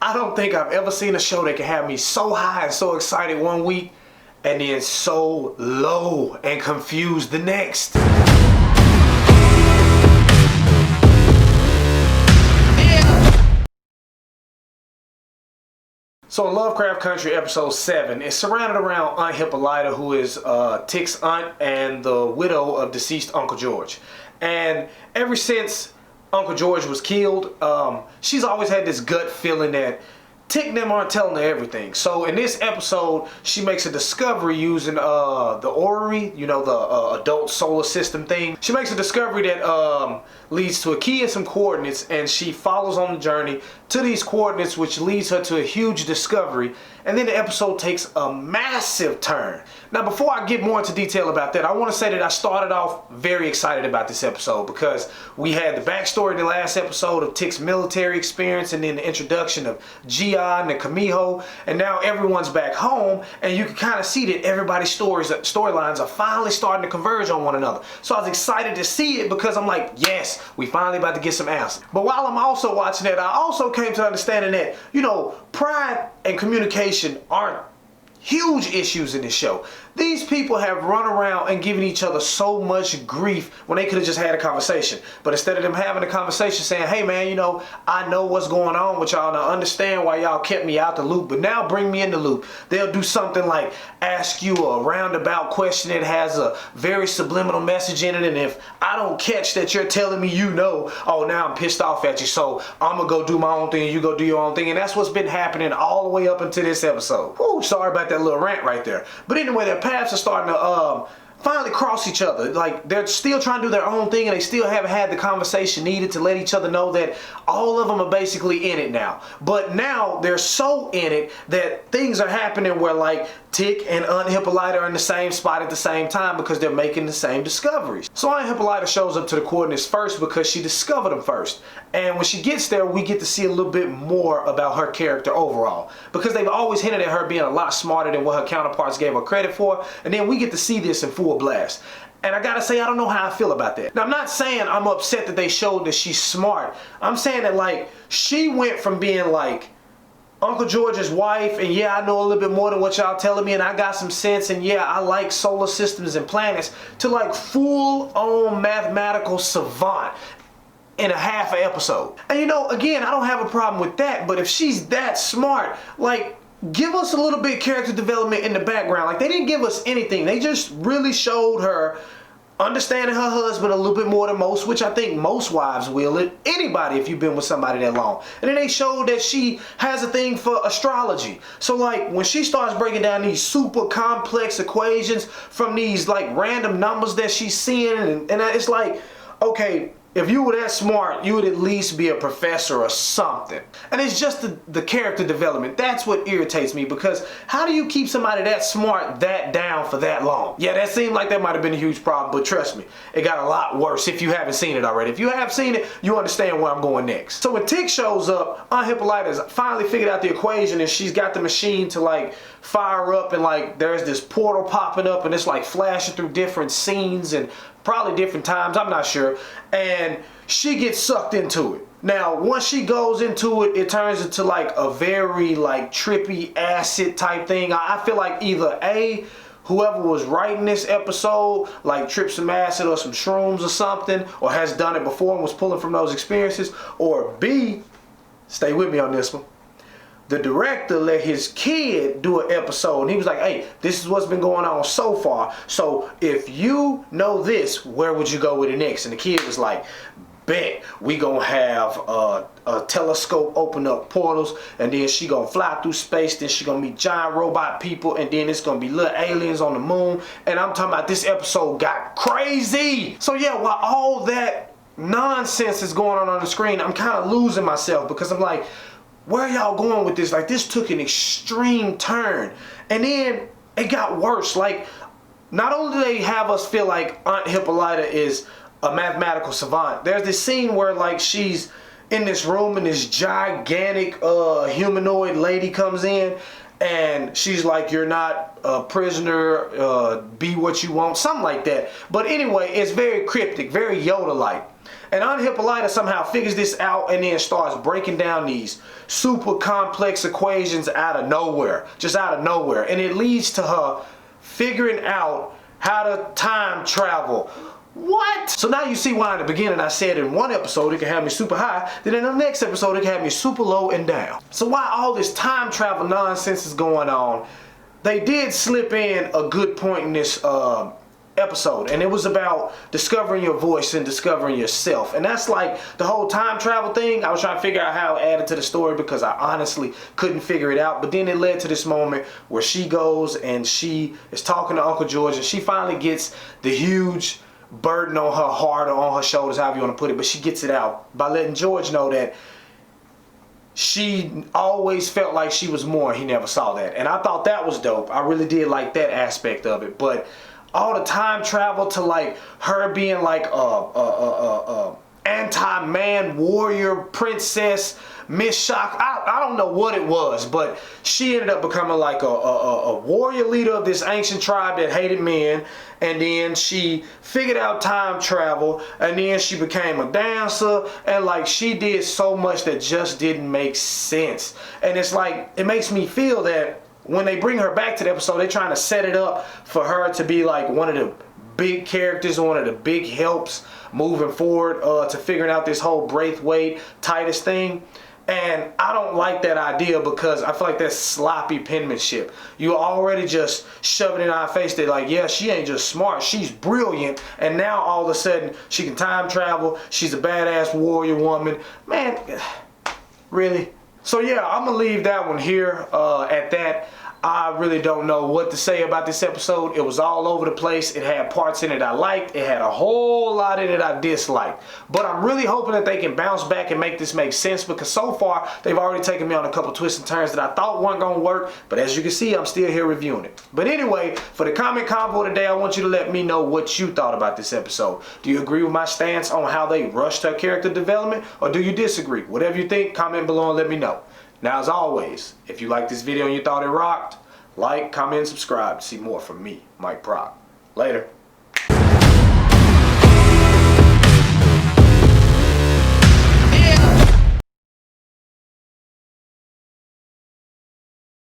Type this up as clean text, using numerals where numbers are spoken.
I don't think I've ever seen a show that can have me so high and so excited one week and then so low and confused the next. So in Lovecraft Country episode 7, it's surrounded around Aunt Hippolyta, who is Tick's aunt and the widow of deceased Uncle George. And ever since Uncle George was killed, she's always had this gut feeling that Tick and them aren't telling her everything. So in this episode, she makes a discovery using the orrery, you know, the adult solar system thing. She makes a discovery that leads to a key and some coordinates, and she follows on the journey to these coordinates, which leads her to a huge discovery. And then the episode takes a massive turn. Now, before I get more into detail about that, I want to say that I started off very excited about this episode because we had the backstory in the last episode of Tick's military experience, and then the introduction of Gian and Kamiho, and now everyone's back home, and you can kind of see that everybody's storylines are finally starting to converge on one another. So I was excited to see it because I'm like, yes, we finally about to get some answers. But while I'm also watching it, I also came to understanding that, you know, pride and communication aren't huge issues in this show. These people have run around and given each other so much grief when they could have just had a conversation. But instead of them having a conversation saying, hey man, you know, I know what's going on with y'all and I understand why y'all kept me out the loop, but now bring me in the loop. They'll do something like ask you a roundabout question that has a very subliminal message in it, and if I don't catch that you're telling me you know, oh, now I'm pissed off at you, so I'm gonna go do my own thing and you go do your own thing. And that's what's been happening all the way up until this episode. Whew, sorry about that little rant right there. But anyway, their paths are starting to finally cross each other. Like, they're still trying to do their own thing, and they still haven't had the conversation needed to let each other know that all of them are basically in it now. But now they're so in it that things are happening where, like, Tick and Aunt Hippolyta are in the same spot at the same time because they're making the same discoveries. So Aunt Hippolyta shows up to the coordinates first because she discovered them first. And when she gets there, we get to see a little bit more about her character overall, because they've always hinted at her being a lot smarter than what her counterparts gave her credit for. And then we get to see this in full blast. And I gotta say, I don't know how I feel about that. Now, I'm not saying I'm upset that they showed that she's smart. I'm saying that, like, she went from being like Uncle George's wife, and yeah, I know a little bit more than what y'all telling me, and I got some sense, and yeah, I like solar systems and planets, to like full-on mathematical savant in a half an episode. And you know, again, I don't have a problem with that, but if she's that smart, like, give us a little bit of character development in the background. Like, they didn't give us anything. They just really showed her understanding her husband a little bit more than most, which I think most wives will. Anybody, if you've been with somebody that long. And then they showed that she has a thing for astrology. So like, when she starts breaking down these super complex equations from these like random numbers that she's seeing, and it's like, okay, if you were that smart, you would at least be a professor or something. And it's just the character development. That's what irritates me, because how do you keep somebody that smart that down for that long? Yeah, that seemed like that might have been a huge problem, but trust me, it got a lot worse if you haven't seen it already. If you have seen it, you understand where I'm going next. So when Tick shows up, Aunt Hippolyta's finally figured out the equation, and she's got the machine to like fire up, and like there's this portal popping up, and it's like flashing through different scenes and probably different times, I'm not sure, and she gets sucked into it. Now, once she goes into it, it turns into like a very like trippy acid type thing. I feel like either A, whoever was writing this episode like tripped some acid or some shrooms or something, or has done it before and was pulling from those experiences, or B, stay with me on this one, the director let his kid do an episode, and he was like, hey, this is what's been going on so far, so if you know this, where would you go with it next? And the kid was like, bet we gonna have a telescope open up portals, and then she gonna fly through space, then she gonna meet giant robot people, and then it's gonna be little aliens on the moon. And I'm talking about, this episode got crazy. So yeah, while all that nonsense is going on the screen, I'm kind of losing myself, because I'm like, where are y'all going with this? Like, this took an extreme turn. And then it got worse. Like, not only do they have us feel like Aunt Hippolyta is a mathematical savant, there's this scene where like she's in this room and this gigantic humanoid lady comes in, and she's like, you're not a prisoner, be what you want, something like that. But anyway, it's very cryptic, very Yoda-like. And Aunt Hippolyta somehow figures this out and then starts breaking down these super complex equations out of nowhere. Just out of nowhere. And it leads to her figuring out how to time travel. What? So now you see why in the beginning I said in one episode it can have me super high, then in the next episode it can have me super low and down. So why all this time travel nonsense is going on, they did slip in a good point in this episode, and it was about discovering your voice and discovering yourself. And that's like the whole time travel thing. I was trying to figure out how it added to the story because I honestly couldn't figure it out. But then it led to this moment where she goes and she is talking to Uncle George, and she finally gets the huge burden on her heart or on her shoulders, however you want to put it, but she gets it out by letting George know that she always felt like she was more, and he never saw that. And I thought that was dope. I really did like that aspect of it. But all the time travel to like her being like anti-man warrior princess Miss Shock, I don't know what it was, but she ended up becoming like a warrior leader of this ancient tribe that hated men. And then she figured out time travel, and then she became a dancer, and like she did so much that just didn't make sense. And it's like, it makes me feel that when they bring her back to the episode, they're trying to set it up for her to be like one of the big characters, one of the big helps moving forward to figuring out this whole Braithwaite Titus thing. And I don't like that idea because I feel like that's sloppy penmanship. You already just shoving it in our face that like, yeah, she ain't just smart, she's brilliant. And now all of a sudden she can time travel, she's a badass warrior woman. Man, really? So yeah, I'm gonna leave that one here at that. I really don't know what to say about this episode. It was all over the place. It had parts in it I liked. It had a whole lot in it I disliked. But I'm really hoping that they can bounce back and make this make sense, because so far they've already taken me on a couple twists and turns that I thought weren't going to work. But as you can see, I'm still here reviewing it. But anyway, for the comment convo today, I want you to let me know what you thought about this episode. Do you agree with my stance on how they rushed her character development, or do you disagree? Whatever you think, comment below and let me know. Now, as always, if you liked this video and you thought it rocked, like, comment, and subscribe to see more from me, Mike Proc. Later.